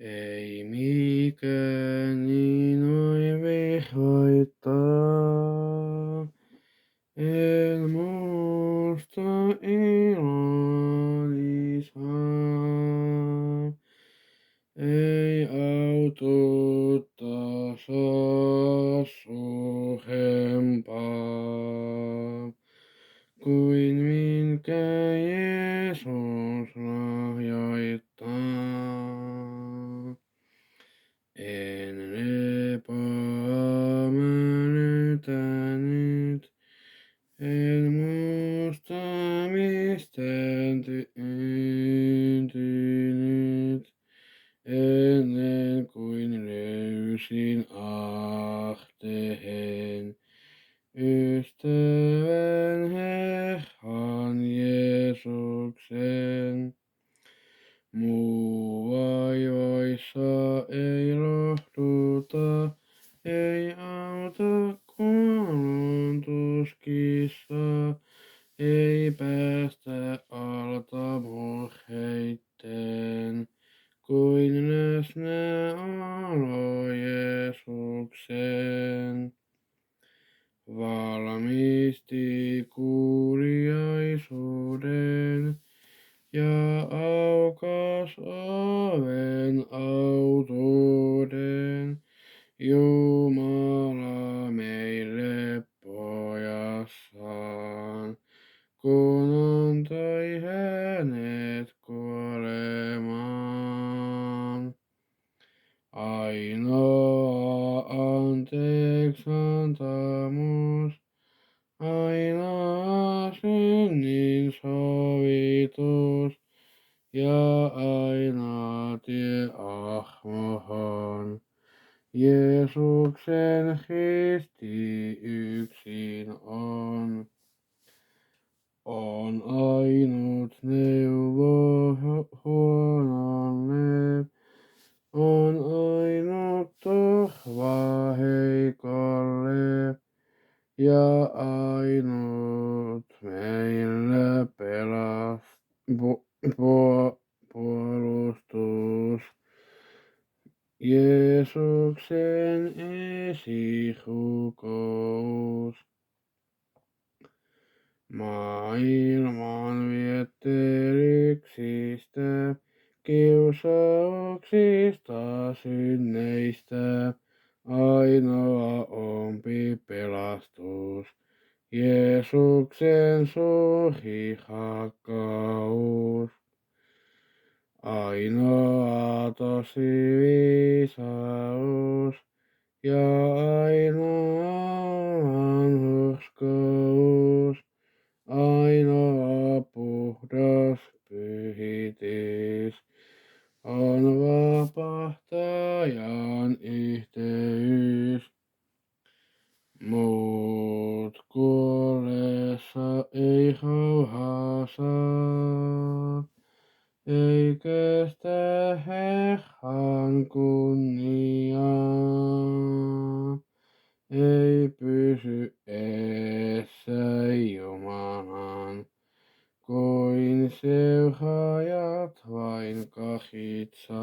Ei mikään niin oivi haittaa, en musta iloni saa. Ei aututta saa suhempaa kuin minkä Jeesus lahjoittaa. En lepaa myöntänyt, en mustamisten tyyntynyt, ennen kuin löysin ahteen ystävän Herran Jeesuksen. Muu vaivoissa ei lohduta, ei auta kuolon tuskissa, ei päästä alta murheitten, kuin läsnäolo Jeesuksen. Valmisti kuuliaisuuden ja aukas oven autuuden, Jumala meille pojassaan, kun antoi hänet kuolemaan. Ainoa anteeksiantamus, ainoa synnin sovitus ja ainoa tie ahmoon. Jeesuksen risti yksin on ainut neuvo huonolle, on ainut turva heikolle ja ainut meillä puolustus. Jeesuksen esirukous. Maailman viettelyksistä, kiusauksista, synneistä, ainoa ompi pelastus. Jeesuksen suuri rakkaus. Ainoa tosi viisaus ja ainoa vanhurskaus. Ainoa puhdas pyhitys on vapahtajan yhteys. Muut kuollessa ei rauhaa saa, ei kestä Herran kunniaa, ei pysy eessä Jumalan, kuin seuraajat vain kahitsaa.